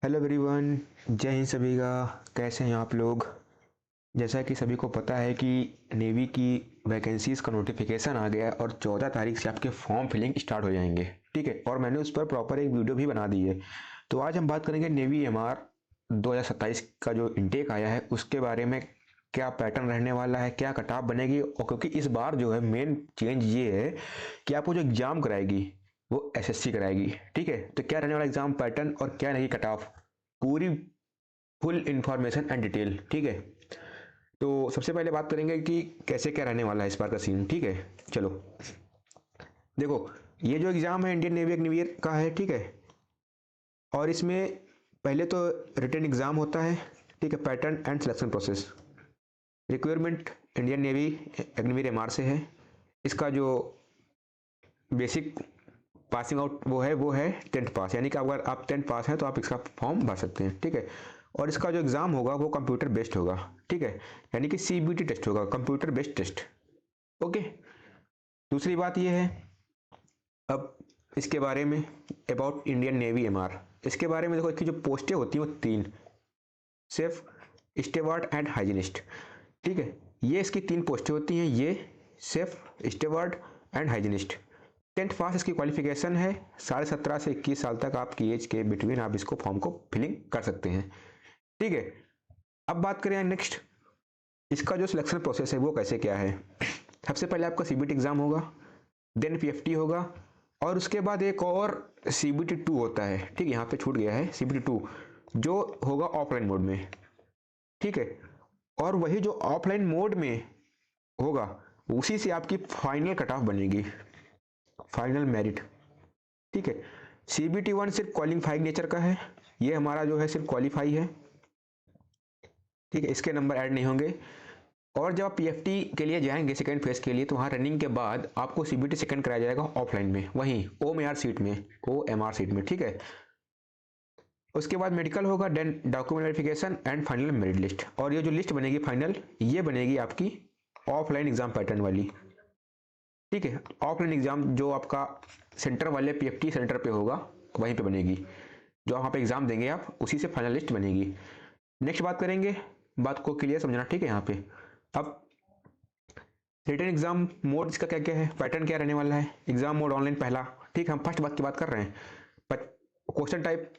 Hello everyone, जय हिंद सभी का। कैसे हैं आप लोग? जैसा कि सभी को पता है कि नेवी की वैकेंसीज़ का नोटिफिकेशन आ गया है और 14 तारीख से आपके फॉर्म फिलिंग स्टार्ट हो जाएंगे। ठीक है, और मैंने उस पर प्रॉपर एक वीडियो भी बना दी है। तो आज हम बात करेंगे नेवी एमआर 2027 का जो इनटेक आया है उसके बारे में। क्या पैटर्न रहने वाला है, क्या कट ऑफ बनेगी, और क्योंकि इस बार जो है मेन चेंज ये है कि आपको जो एग्ज़ाम कराएगी वो एसएससी कराएगी। ठीक है, तो क्या रहने वाला एग्ज़ाम पैटर्न और क्या रहेगी कट ऑफ, पूरी फुल इंफॉर्मेशन एंड डिटेल। ठीक है, तो सबसे पहले बात करेंगे कि कैसे क्या रहने वाला है इस बार का सीन। ठीक है, चलो देखो, ये जो एग्ज़ाम है इंडियन नेवी एग्निवियर का है। ठीक है, और इसमें पहले तो रिटन एग्ज़ाम होता है। ठीक है, pattern and selection process. Requirement Indian Navy Agniveer MR से है। इसका जो बेसिक पासिंग आउट वो है 10th पास, यानी कि अगर आप 10th पास हैं तो आप इसका फॉर्म भर सकते हैं। ठीक है, और इसका जो एग्ज़ाम होगा वो कंप्यूटर बेस्ड होगा। ठीक है, यानी कि सीबीटी टेस्ट होगा, कंप्यूटर बेस्ड टेस्ट। ओके, दूसरी बात ये है अब इसके बारे में अबाउट इंडियन नेवी एमआर। इसके बारे में देखो, इसकी जो पोस्टें होती हैं वो 3, सेफ, स्टेवार्ड एंड हाइजीनिस्ट। ठीक है, ये इसकी 3 पोस्टें होती हैं, ये सेफ, स्टेवार्ड एंड हाइजीनिस्ट। 10th पास इसकी क्वालिफिकेशन है। 17.5 से 21 साल तक आपकी एज के बिटवीन आप इसको फॉर्म को फिलिंग कर सकते हैं। ठीक है, अब बात करें नेक्स्ट, इसका जो सिलेक्शन प्रोसेस है वो कैसे क्या है। सबसे पहले आपका सीबीटी एग्जाम होगा, देन पीएफटी होगा, और उसके बाद एक और सीबीटी 2 होता है। ठीक है, यहाँ पे छूट गया है सीबीटी 2, जो होगा ऑफलाइन मोड में। ठीक है, और वही जो ऑफलाइन मोड में होगा उसी से आपकी फाइनल कट ऑफ बनेगी, फाइनल मेरिट। ठीक है, सीबीटी 1 सिर्फ क्वालिफाइंग नेचर का है, ये हमारा जो है सिर्फ क्वालिफाई है। ठीक है, इसके नंबर ऐड नहीं होंगे। और जब आप पीएफटी के लिए जाएंगे सेकंड फेज के लिए, तो वहाँ रनिंग के बाद आपको सीबीटी सेकंड कराया जाएगा ऑफलाइन में, वहीं ओएमआर सीट में, ओएमआर सीट में। ठीक है, उसके बाद मेडिकल होगा, then document verification and final merit list. और ये जो लिस्ट बनेगी फाइनल, ये बनेगी आपकी ऑफलाइन एग्जाम पैटर्न वाली। ठीक है, ऑफलाइन एग्जाम जो आपका सेंटर वाले पीएफटी सेंटर पे होगा वहीं पे बनेगी, जो वहाँ पे एग्जाम देंगे आप, उसी से फाइनल लिस्ट बनेगी। नेक्स्ट बात करेंगे, बात को क्लियर समझना। ठीक है, यहाँ पे अब रिटन एग्जाम मोड इसका क्या क्या है, पैटर्न क्या रहने वाला है। एग्जाम मोड ऑनलाइन पहला। ठीक, हम फर्स्ट बात की बात कर रहे हैं। क्वेश्चन टाइप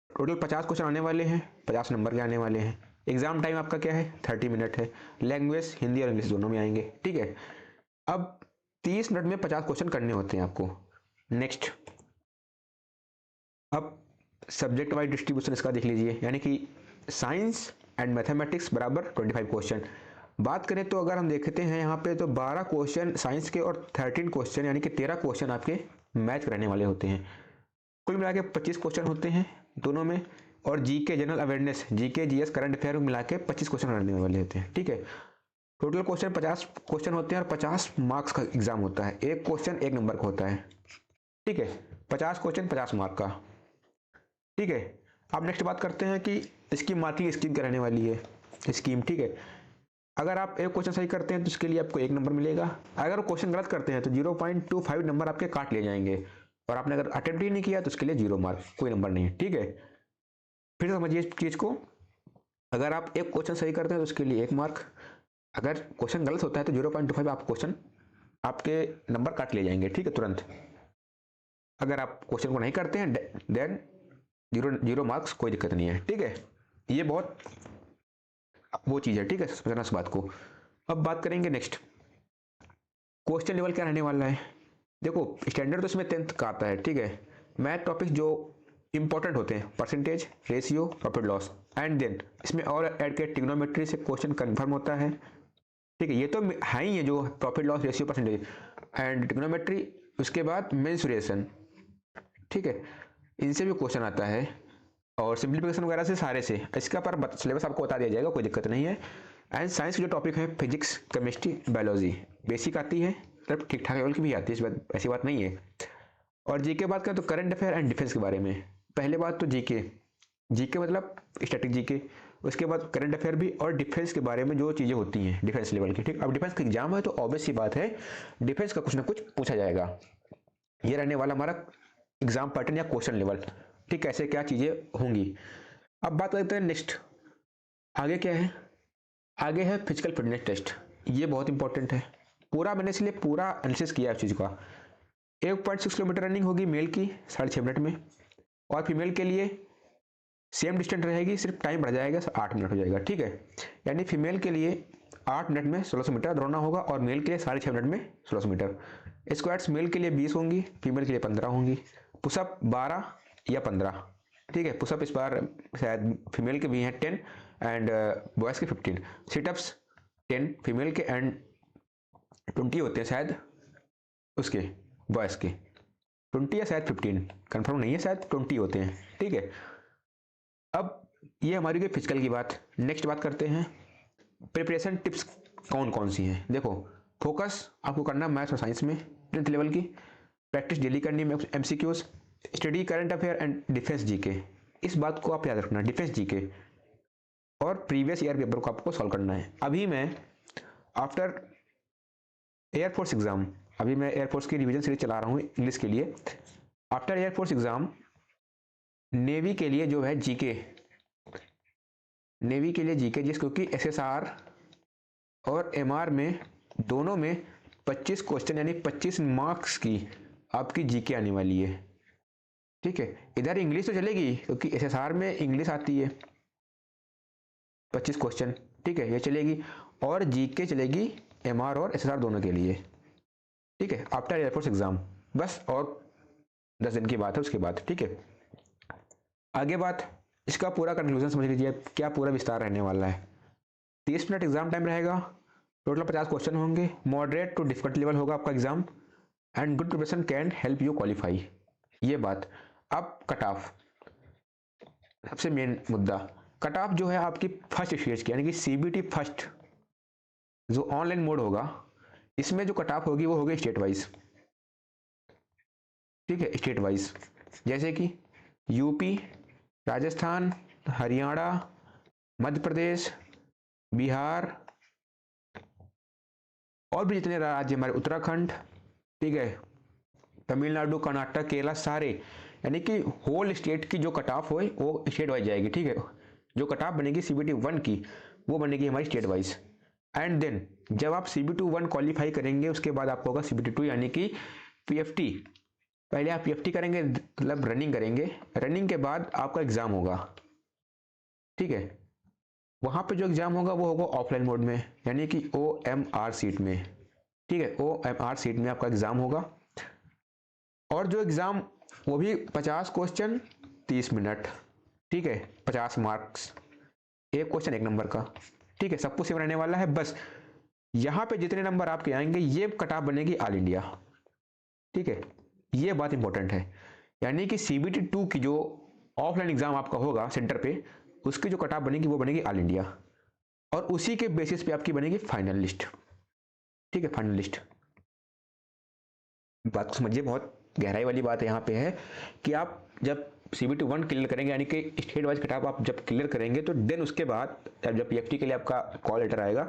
टोटल 50 क्वेश्चन आने वाले हैं, 50 नंबर के आने वाले हैं। एग्जाम टाइम आपका क्या है, 30 मिनट है। लैंग्वेज हिंदी और इंग्लिश दोनों में आएंगे। ठीक है, अब 30 मिनट में 50 क्वेश्चन करने होते हैं आपको। नेक्स्ट, अब सब्जेक्ट वाइज डिस्ट्रीब्यूशन इसका देख लीजिए, यानी कि साइंस एंड मैथमेटिक्स बराबर 25 क्वेश्चन। बात करें तो अगर हम देखते हैं यहाँ पे, तो 12 क्वेश्चन साइंस के और 13 क्वेश्चन यानी कि 13 क्वेश्चन आपके मैथ रहने वाले होते हैं। कुल मिला के 25 क्वेश्चन होते हैं दोनों में। और GK general awareness, GK GS current affair मिला के 25 क्वेश्चन रहने वाले होते हैं। ठीक है, टोटल क्वेश्चन 50 क्वेश्चन होते हैं और 50 मार्क्स का एग्जाम होता है। एक क्वेश्चन 1 नंबर का होता है। ठीक है, 50 क्वेश्चन 50 मार्क का। ठीक है, अब नेक्स्ट बात करते हैं कि इसकी मार्किंग स्कीम क्या रहने वाली है, स्कीम। ठीक है, अगर आप एक क्वेश्चन सही करते हैं तो इसके लिए आपको 1 नंबर मिलेगा। अगर क्वेश्चन गलत करते हैं तो 0.25 नंबर आपके काट लिए जाएंगे। और आपने अगर अटेम्प्ट ही नहीं किया तो उसके लिए 0 मार्क, कोई नंबर नहीं है। ठीक है, फिर से समझिए इस चीज को, अगर आप एक क्वेश्चन सही करते हैं तो उसके लिए 1 मार्क। अगर क्वेश्चन गलत होता है तो 0.25 आप क्वेश्चन आपके नंबर काट लिए जाएंगे। ठीक है, तुरंत। अगर आप क्वेश्चन को नहीं करते हैं देन 0 मार्क्स, कोई दिक्कत नहीं है। ठीक है, ये बहुत वो चीज है। ठीक है, समझना इस बात को। अब बात करेंगे नेक्स्ट, क्वेश्चन लेवल क्या रहने वाला है। देखो, स्टैंडर्ड तो इसमें 10th का आता है। ठीक है, मैथ टॉपिक जो इंपॉर्टेंट होते हैं, percentage, ratio, profit loss, and then इसमें और ऐड के ट्रिग्नोमेट्री से क्वेश्चन कंफर्म होता है। ठीक है, ये तो है ही है, जो profit loss, ratio, percentage and trigonometry. उसके बाद मेंसुरेशन। ठीक है, इनसे भी क्वेश्चन आता है, और सिंप्लीफिकेशन वगैरह से, सारे से। इसका पर सिलेबस आपको बता दिया जाएगा, कोई दिक्कत नहीं है। एंड साइंस के जो टॉपिक है, फिजिक्स, केमिस्ट्री, बायोलॉजी, बेसिक आती है, मतलब ठीक ठाक लेवल की भी आती है, इस बात ऐसी बात नहीं है। और जीके बात करें तो करंट अफेयर एंड डिफेंस के बारे में। पहले बात तो जीके, जीके मतलब स्टैटिक जीके। उसके बाद करंट अफेयर भी, और डिफेंस के बारे में जो चीज़ें होती हैं डिफेंस लेवल की। ठीक, अब डिफेंस का एग्जाम है तो ऑब्वियस सी बात है डिफेंस का कुछ ना कुछ पूछा जाएगा। ये रहने वाला हमारा एग्जाम पैटर्न या क्वेश्चन लेवल। ठीक, कैसे क्या चीज़ें होंगी। अब बात करते हैं नेक्स्ट, आगे क्या है, आगे है फिजिकल फिटनेस टेस्ट। ये बहुत इंपॉर्टेंट है, पूरा मैंने इसलिए पूरा एनालिसिस किया है इस चीज़ का। 1.6 किलोमीटर रनिंग होगी मेल की 6.5 मिनट में, और फीमेल के लिए सेम डिस्टेंस रहेगी, सिर्फ टाइम बढ़ जाएगा, 8 मिनट हो जाएगा। ठीक है, यानी फीमेल के लिए 8 मिनट में 1600 मीटर दौड़ना होगा, और मेल के लिए 6.5 मिनट में 1600 मीटर। स्क्वाट्स मेल के लिए 20 होंगी, फीमेल के लिए 15 होंगी। पुशअप 12 या 15। ठीक है, पुशअप इस बार शायद फीमेल के भी हैं 10 एंड बॉयज़ के 15। सिटअप्स 10 फीमेल के एंड 20 होते हैं शायद उसके बॉयज़ के, 20 या शायद 15, कंफर्म नहीं है, शायद 20 होते हैं। ठीक है, अब ये हमारी गई फिजिकल की बात। नेक्स्ट बात करते हैं प्रिपरेशन टिप्स कौन कौन सी हैं। देखो, फोकस आपको करना है मैथ्स और साइंस में 10th लेवल की, प्रैक्टिस डेली करनी है MCQs, study current affair and defence GK. इस बात को आप याद रखना, डिफेंस जीके और प्रीवियस ईयर पेपर को आपको सॉल्व करना है। अभी मैं आफ्टर एयरफोर्स एग्जाम, अभी मैं एयरफोर्स की रिवीजन सीरीज चला रहा हूँ इंग्लिश के लिए। आफ्टर एयरफोर्स एग्जाम नेवी के लिए जो है जीके, नेवी के लिए जीके जिस, क्योंकि SSR और MR में दोनों में 25 क्वेश्चन यानी 25 मार्क्स की आपकी जीके आने वाली है। ठीक है, इधर इंग्लिश तो चलेगी क्योंकि SSR में इंग्लिश आती है 25 क्वेश्चन, ठीक है, ये चलेगी, और जीके चलेगी MR और SSR दोनों के लिए। ठीक है, आफ्टर एयरफोर्स एग्जाम, बस और 10 दिन की बात है उसके बाद। ठीक है, आगे बात, इसका पूरा कंक्लूजन समझ लीजिए, क्या पूरा विस्तार रहने वाला है। 30 मिनट एग्जाम टाइम रहेगा, टोटल 50 क्वेश्चन होंगे, मॉडरेट टू डिफिकल्ट लेवल होगा आपका exam, and good preparation can help you qualify. ये बात। अब कट ऑफ, सबसे मेन मुद्दा, कट ऑफ जो है आपकी फर्स्ट स्टेज की यानी कि CBT फर्स्ट जो ऑनलाइन मोड होगा, इसमें जो कट ऑफ होगी वो होगी स्टेट वाइज। ठीक है, स्टेट वाइज, जैसे कि यूपी, राजस्थान, हरियाणा, मध्य प्रदेश, बिहार, और भी जितने राज्य हमारे, उत्तराखंड, ठीक है, तमिलनाडु, कर्नाटक, केरला, सारे, यानी कि होल स्टेट की जो कट ऑफ हो वो स्टेट वाइज जाएगी। ठीक है, जो कट ऑफ बनेगी CBT 1 की वो बनेगी हमारी स्टेट वाइज। एंड देन जब आप CBT 1 क्वालिफाई करेंगे उसके बाद आपको होगा CBT 2 यानी कि PFT। पहले आप PFT करेंगे, मतलब रनिंग करेंगे, रनिंग के बाद आपका एग्जाम होगा। ठीक है, वहां पे जो एग्जाम होगा वो होगा ऑफलाइन मोड में, यानी कि OMR सीट में। ठीक है, OMR सीट में आपका एग्जाम होगा, और जो एग्जाम वो भी 50 क्वेश्चन 30 मिनट। ठीक है, 50 मार्क्स, एक क्वेश्चन 1 नंबर का। ठीक है, सब कुछ सेम रहने वाला है, बस यहाँ पे जितने नंबर आपके आएंगे ये कट ऑफ बनेगी ऑल इंडिया। ठीक है, ये बात इंपॉर्टेंट है, यानी कि CBT 2 की जो ऑफलाइन एग्जाम आपका होगा सेंटर पे, उसकी जो कट ऑफ बनेगी वो बनेगी ऑल इंडिया, और उसी के बेसिस पे आपकी बनेगी फाइनल लिस्ट। ठीक है, फाइनल लिस्ट, बात को समझिए, बहुत गहराई वाली बात यहाँ पे है कि आप जब CBT 1 क्लियर करेंगे यानी कि स्टेट वाइज कट ऑफ आप जब क्लियर करेंगे तो देन उसके बाद जब PFT के लिए आपका कॉल लेटर आएगा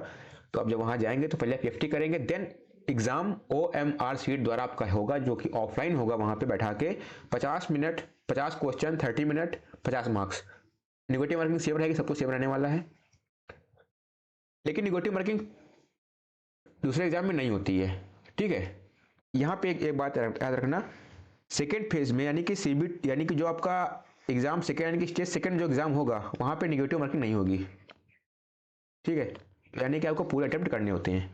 तो आप जब वहाँ जाएंगे तो पहले PFT करेंगे, देन एग्जाम OMR सीट द्वारा आपका होगा जो कि ऑफलाइन होगा, वहाँ पे बैठा के 50 minute 50 question 30 minute 50 marks. Negative marking same रहेगी, सबको सेम रहने वाला है, लेकिन निगेटिव मार्किंग दूसरे एग्जाम में नहीं होती है। ठीक है, यहाँ पे एक बात याद रखना, सेकेंड फेज में यानी कि CBT यानी कि जो आपका एग्जाम सेकेंड यानी कि स्टेज सेकेंड जो एग्जाम होगा वहाँ पे निगेटिव मार्किंग नहीं होगी। ठीक है, यानी कि आपको पूरे अटेम्प्ट करने होते हैं,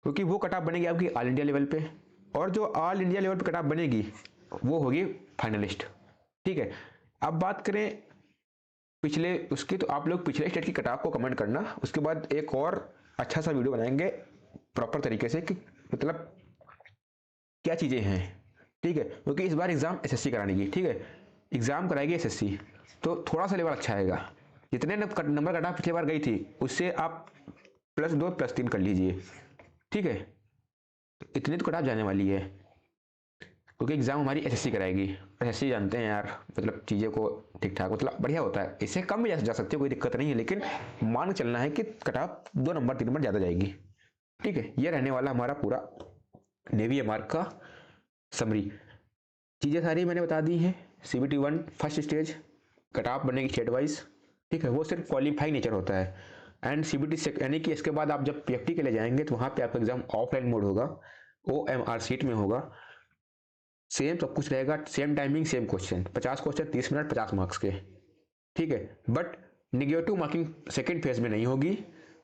क्योंकि वो कट ऑफ बनेगी आपकी ऑल इंडिया लेवल पे, और जो ऑल इंडिया लेवल पे कट ऑफ बनेगी वो होगी फाइनलिस्ट। ठीक है, अब बात करें पिछले उसकी, तो आप लोग पिछले स्टेट की कट ऑफ को कमेंट करना, उसके बाद एक और अच्छा सा वीडियो बनाएंगे प्रॉपर तरीके से कि मतलब क्या चीज़ें हैं। ठीक है, क्योंकि इस बार एग्जाम SSC करानेगी। ठीक है, एग्जाम कराएगी SSC, तो थोड़ा सा लेवल अच्छा आएगा, जितने नंबर कट ऑफ पिछली बार गई थी उससे आप +2 +3 कर लीजिए। ठीक है, इतनी तो कट ऑफ जाने वाली है, क्योंकि एग्जाम हमारी SSC कराएगी। SSC जानते हैं यार, मतलब चीज़ें को ठीक ठाक मतलब बढ़िया होता है, इससे कम भी जा सकते हो, कोई दिक्कत नहीं है, लेकिन मान चलना है कि कट ऑफ 2 नंबर 3 नंबर ज़्यादा जाएगी। ठीक है, ये रहने वाला हमारा पूरा नेवी MR का समरी, चीज़ें सारी मैंने बता दी हैं। CBT 1 first stage, cut off बनेगी स्टेट वाइज, ठीक है, वो सिर्फ क्वालिफाई नेचर होता है। एंड CBT यानी कि इसके बाद आप जब PFT के लिए जाएंगे तो वहाँ पे आपका एग्जाम ऑफलाइन मोड होगा, OMR सीट में होगा, सेम सब कुछ रहेगा, same timing same question, 50 question 30 minute 50 marks के, ठीक है। But negative marking second phase में नहीं होगी,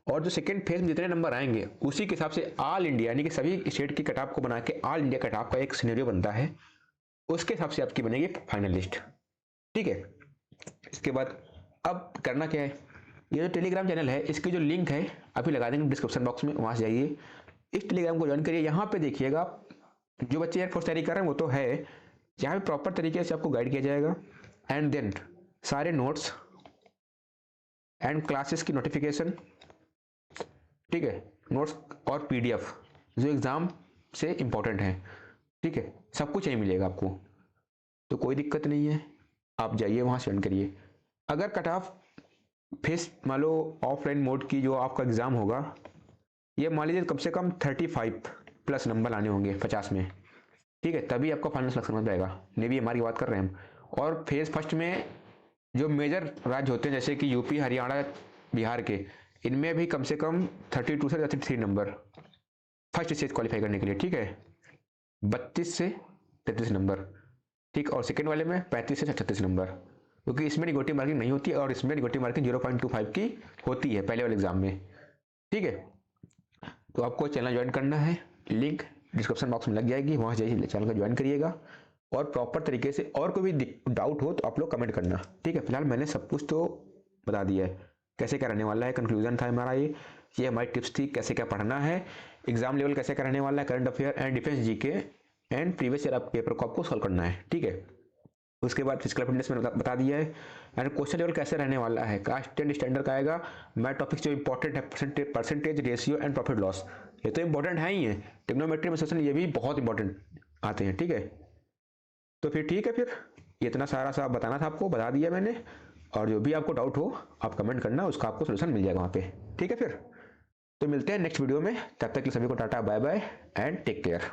और जो सेकेंड फेज में जितने नंबर आएंगे उसी के हिसाब से ऑल इंडिया यानी कि सभी स्टेट की कट ऑफ को बना के ऑल इंडिया कट ऑफ का एक सिनेरियो बनता है, उसके हिसाब से आपकी बनेगी फाइनल लिस्ट, ठीक है। इसके बाद अब करना क्या है, ये जो टेलीग्राम चैनल है इसकी जो लिंक है अभी लगा देंगे डिस्क्रिप्शन बॉक्स में, वहाँ से जाइए, इस टेलीग्राम को ज्वाइन करिए। यहाँ पे देखिएगा जो बच्चे एयरफोर्स तैयारी कर रहे हैं वो तो है, यहाँ पे प्रॉपर तरीके से आपको गाइड किया जाएगा, एंड देन सारे नोट्स एंड क्लासेस की नोटिफिकेशन, ठीक है, नोट्स और PDF जो एग्ज़ाम से इम्पोर्टेंट है, ठीक है, सब कुछ यहीं मिलेगा आपको, तो कोई दिक्कत नहीं है, आप जाइए वहाँ सेंड करिए। अगर कट ऑफ फेस मान लो ऑफलाइन मोड की जो आपका एग्ज़ाम होगा, ये मान लीजिए कम से कम 35 प्लस नंबर लाने होंगे 50 में, ठीक है, तभी आपका फाइनल सिलेक्शन हो जाएगा। नेवी हमारी बात कर रहे हैं हम। और फेज फर्स्ट में जो मेजर राज्य होते हैं जैसे कि यूपी, हरियाणा, बिहार के, इनमें भी कम से कम 32 से 33 नंबर फर्स्ट स्टेज क्वालिफाई करने के लिए, ठीक है, 32 से 33 नंबर, ठीक, और सेकेंड वाले में 35 से 36 नंबर, क्योंकि इसमें निगेटिव मार्किंग नहीं होती और इसमें निगेटिव मार्किंग 0.25 की होती है पहले वाले एग्जाम में, ठीक है। तो आपको चैनल ज्वाइन करना है, लिंक डिस्क्रिप्शन बॉक्स में लग जाएगी, वहाँ जाइए चैनल को ज्वाइन करिएगा, और प्रॉपर तरीके से, और कोई भी डाउट हो तो आप लोग कमेंट करना, ठीक है। फिलहाल मैंने सब कुछ तो बता दिया है, कैसे क्या रहने वाला है, कंक्लूजन था हमारा ये हमारी टिप्स थी, कैसे क्या पढ़ना है, एग्जाम लेवल कैसे करने वाला है, current affair and defence GK and previous year paper को आपको सॉल्व करना है, ठीक है। उसके बाद फिजिकल फिटनेस में बता दिया है, एंड क्वेश्चन लेवल कैसे रहने वाला है, कास्ट एंड स्टैंडर्ड का आएगा, मैथ टॉपिक्स जो इंपॉर्टेंट है, percentage, ratio and profit loss, ये तो इंपॉर्टेंट है ही है, ट्रिग्नोमेट्री में सेशन ये भी बहुत इंपॉर्टेंट आते हैं, ठीक है। तो फिर ठीक है, फिर इतना सारा सा बताना था आपको, बता दिया मैंने, और जो भी आपको डाउट हो आप कमेंट करना, उसका आपको सोल्यूशन मिल जाएगा वहाँ पे, ठीक है। फिर तो मिलते हैं नेक्स्ट वीडियो में, तब तक के सभी को tata bye bye and take care.